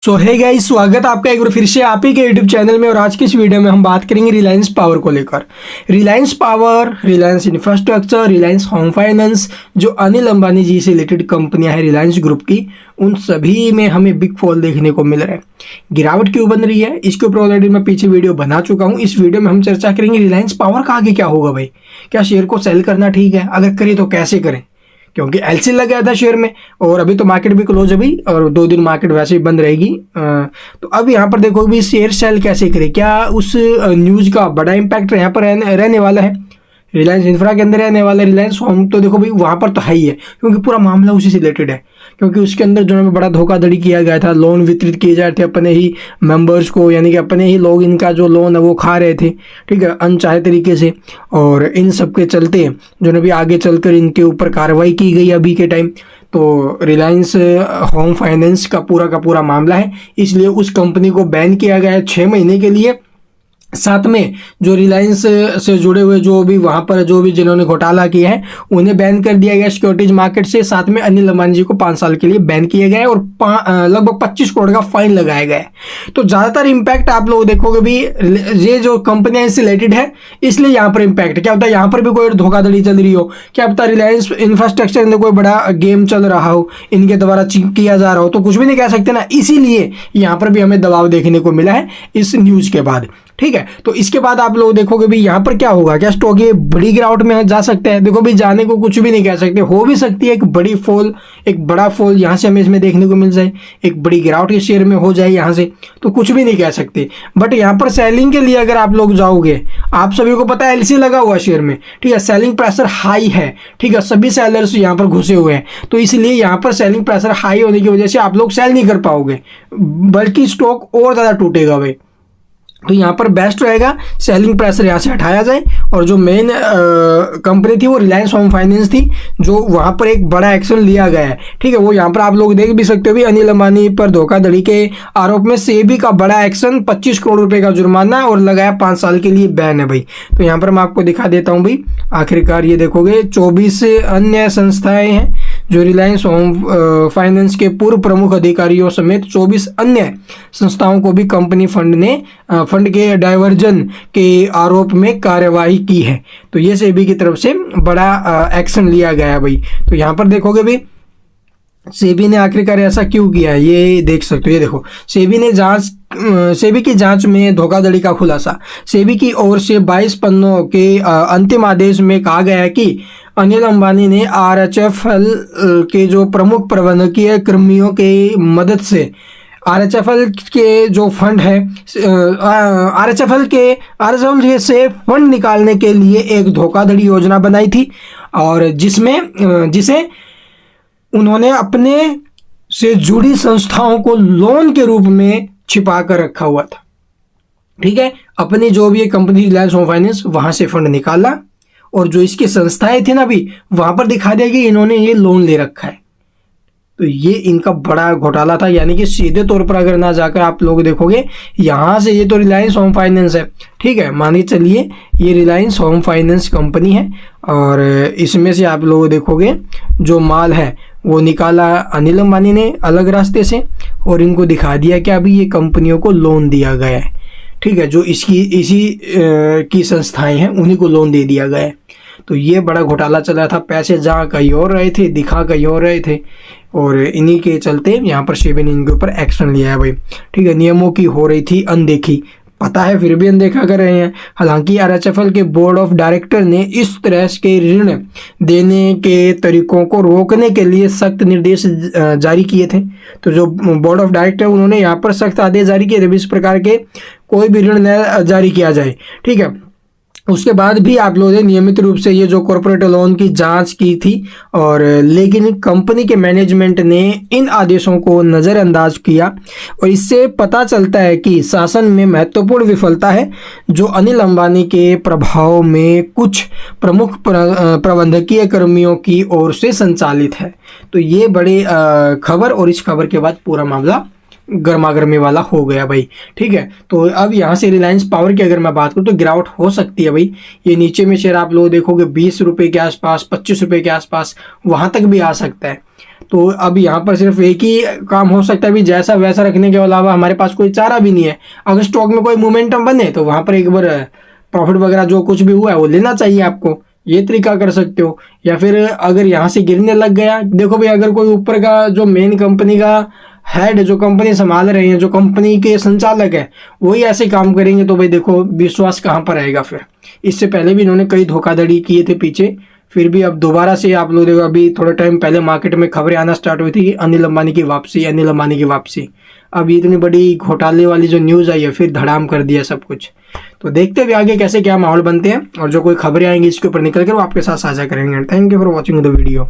सो hey guys, स्वागत है आपका एक बार फिर से आप ही के यूट्यूब चैनल में। और आज की इस वीडियो में हम बात करेंगे रिलायंस पावर को लेकर। Reliance power, Reliance infrastructure, Reliance home finance, जो अनिल अंबानी जी से रिलेटेड कंपनियां हैं रिलायंस ग्रुप की, उन सभी में हमें बिग फॉल देखने को मिल रहा है। गिरावट क्यों बन रही है, इसके ऊपर ऑलरेडी मैं पीछे वीडियो बना चुका हूँ। इस वीडियो में हम चर्चा करेंगे रिलायंस पावर का आगे क्या होगा भाई। क्या शेयर को सेल करना ठीक है? अगर करें तो कैसे करें, क्योंकि एलसी लग गया था शेयर में और अभी तो मार्केट भी क्लोज है अभी, और 2 दिन मार्केट वैसे ही बंद रहेगी। तो अब यहाँ पर देखो भी शेयर सेल कैसे करें, क्या उस न्यूज़ का बड़ा इम्पैक्ट यहाँ पर रहने वाला है। रिलायंस इंफ्रा के अंदर रहने वाला रिलायंस होम तो देखो भाई वहाँ पर तो है ही है, क्योंकि पूरा मामला उसी से रिलेटेड है। क्योंकि उसके अंदर जो है बड़ा धोखाधड़ी किया गया था, लोन वितरित किए जाते थे अपने ही मेंबर्स को, यानी कि अपने ही लोग इनका जो लोन है वो खा रहे थे, ठीक है, अनचाहे तरीके से। और इन सब के चलते जो है भी आगे चलकर इनके ऊपर कार्रवाई की गई अभी के टाइम। तो रिलायंस होम फाइनेंस का पूरा मामला है, इसलिए उस कंपनी को बैन किया गया है 6 महीने के लिए। साथ में जो रिलायंस से जुड़े हुए जो भी वहाँ पर जो भी जिन्होंने घोटाला किया है उन्हें बैन कर दिया गया सिक्योरिटीज मार्केट से। साथ में अनिल अंबानी जी को 5 साल के लिए बैन किया गया है और लगभग 25 करोड़ का फाइन लगाया गया है। तो ज़्यादातर इम्पैक्ट आप लोग देखोगे भी ये जो कंपनियां इससे रिलेटेड है, इसलिए यहाँ पर इम्पैक्ट क्या होता है। यहाँ पर भी कोई धोखाधड़ी चल रही हो, क्या पता रिलायंस इंफ्रास्ट्रक्चर में कोई बड़ा गेम चल रहा हो, इनके द्वारा किया जा रहा हो, तो कुछ भी नहीं कह सकते ना। इसीलिए यहाँ पर भी हमें दबाव देखने को मिला है इस न्यूज़ के बाद, ठीक है। तो इसके बाद आप लोग देखोगे भी यहाँ पर क्या होगा, क्या स्टॉक ये बड़ी गिरावट में जा सकते हैं। देखो भी जाने को कुछ भी नहीं कह सकते, हो भी सकती है एक बड़ी फॉल, एक बड़ा फॉल यहाँ से हमें इसमें देखने को मिल जाए, एक बड़ी गिरावट के शेयर में हो जाए यहाँ से, तो कुछ भी नहीं कह सकते। बट यहाँ पर सेलिंग के लिए अगर आप लोग जाओगे, आप सभी को पता है एलसी लगा हुआ शेयर में, ठीक है, सेलिंग प्रेशर हाई है, ठीक है, सभी सेलर्स यहाँ पर घुसे हुए हैं। तो इसलिए यहाँ पर सेलिंग प्रेशर हाई होने की वजह से आप लोग सेल नहीं कर पाओगे, बल्कि स्टॉक और ज़्यादा टूटेगा भाई। तो यहाँ पर बेस्ट रहेगा सेलिंग प्रेशर यहाँ से हटाया जाए। और जो मेन कंपनी थी वो रिलायंस होम फाइनेंस थी, जो वहाँ पर एक बड़ा एक्शन लिया गया है, ठीक है। वो यहाँ पर आप लोग देख भी सकते हो भी, अनिल अंबानी पर धोखाधड़ी के आरोप में सेबी का बड़ा एक्शन, 25 करोड़ रुपए का जुर्माना और लगाया 5 साल के लिए बैन है भाई। तो यहाँ पर मैं आपको दिखा देता हूँ भाई, आखिरकार ये देखोगे 24 अन्य संस्थाएं हैं जो रिलायंस होम फाइनेंस के पूर्व प्रमुख अधिकारियों समेत 24 अन्य संस्थाओं को भी कंपनी फंड के डाइवर्जन के आरोप में कार्यवाही की है। तो ये सेबी की तरफ से बड़ा एक्शन लिया गया है भाई। तो यहाँ पर देखोगे भी सेबी ने आखिरकार ऐसा क्यों किया है, ये देख सकते हो। ये देखो, सेबी की जांच में धोखाधड़ी का खुलासा। सेबी की ओर से 22 पन्नों के अंतिम आदेश में कहा गया है कि अनिल अंबानी ने आरएचएफएल के जो प्रमुख प्रबंधकीय कर्मियों की मदद से आरएचएफएल के जो फंड है, आरएचएफएल से फंड निकालने के लिए एक धोखाधड़ी योजना बनाई थी, और जिसे उन्होंने अपने से जुड़ी संस्थाओं को लोन के रूप में छिपा कर रखा हुआ था, ठीक है। अपनी जो भी कंपनी रिलायंस होम फाइनेंस, वहां से फंड निकाला और जो इसकी संस्थाएं थी ना भी, वहां पर दिखा दिया कि इन्होंने ये लोन ले रखा है। तो ये इनका बड़ा घोटाला था, यानी कि सीधे तौर पर अगर ना जाकर आप लोग देखोगे यहाँ से, ये तो रिलायंस होम फाइनेंस है, ठीक है, मान के चलिए ये रिलायंस होम फाइनेंस कंपनी है, और इसमें से आप लोग देखोगे जो माल है वो निकाला अनिल अंबानी ने अलग रास्ते से, और इनको दिखा दिया कि अभी ये कंपनियों को लोन दिया गया है, ठीक है, जो इसी की संस्थाएं हैं उन्हीं को लोन दे दिया गया है। तो ये बड़ा घोटाला चला था, पैसे जहाँ कहीं और रहे थे, दिखा कहीं और रहे थे, और इन्हीं के चलते यहाँ पर सेबी ने इनके ऊपर एक्शन लिया है भाई, ठीक है। नियमों की हो रही थी अनदेखी, पता है फिर भी अनदेखा कर रहे हैं। हालांकि आरएचएफएल के बोर्ड ऑफ डायरेक्टर ने इस तरह के ऋण देने के तरीकों को रोकने के लिए सख्त निर्देश जारी किए थे। तो जो बोर्ड ऑफ डायरेक्टर, उन्होंने यहाँ पर सख्त आदेश जारी किए थे, इस प्रकार के कोई भी ऋण न जारी किया जाए, ठीक है। उसके बाद भी आप लोगों ने नियमित रूप से ये जो कॉर्पोरेट लोन की जांच की थी, और लेकिन कंपनी के मैनेजमेंट ने इन आदेशों को नज़रअंदाज किया, और इससे पता चलता है कि शासन में महत्वपूर्ण विफलता है जो अनिल अंबानी के प्रभाव में कुछ प्रमुख प्रबंधकीय कर्मियों की ओर से संचालित है। तो ये बड़ी खबर, और इस खबर के बाद पूरा मामला गर्मा गर्मी वाला हो गया भाई, ठीक है। तो अब यहाँ से रिलायंस पावर की अगर मैं बात करूँ तो गिरावट हो सकती है भाई। ये नीचे में शेयर आप लोग देखोगे 20 रुपए के आसपास, 25 रुपए के आसपास, वहां तक भी आ सकता है। तो अब यहाँ पर सिर्फ एक ही काम हो सकता है अभी, जैसा वैसा रखने के अलावा हमारे पास कोई चारा भी नहीं है। अगर स्टॉक में कोई मोमेंटम बने तो वहाँ पर एक बार प्रॉफिट वगैरह जो कुछ भी हुआ है वो लेना चाहिए आपको, ये तरीका कर सकते हो। या फिर अगर यहाँ से गिरने लग गया, देखो भाई अगर कोई ऊपर का जो मेन कंपनी का हेड, जो कंपनी संभाल रहे हैं, जो कंपनी के संचालक है, वही ऐसे काम करेंगे तो भाई देखो विश्वास कहाँ पर आएगा फिर। इससे पहले भी इन्होंने कई धोखाधड़ी किए थे पीछे, फिर भी अब दोबारा से आप लोग देखो, अभी थोड़े टाइम पहले मार्केट में खबरें आना स्टार्ट हुई थी कि अनिल अंबानी की वापसी, अनिल अंबानी की वापसी। अब ये इतनी बड़ी घोटाले वाली जो न्यूज़ आई है, फिर धड़ाम कर दिया सब कुछ। तो देखते हुए आगे कैसे क्या माहौल बनते हैं, और जो कोई खबरें आएंगी इसके ऊपर निकल कर वो आपके साथ साझा करेंगे। Thank you for watching the video.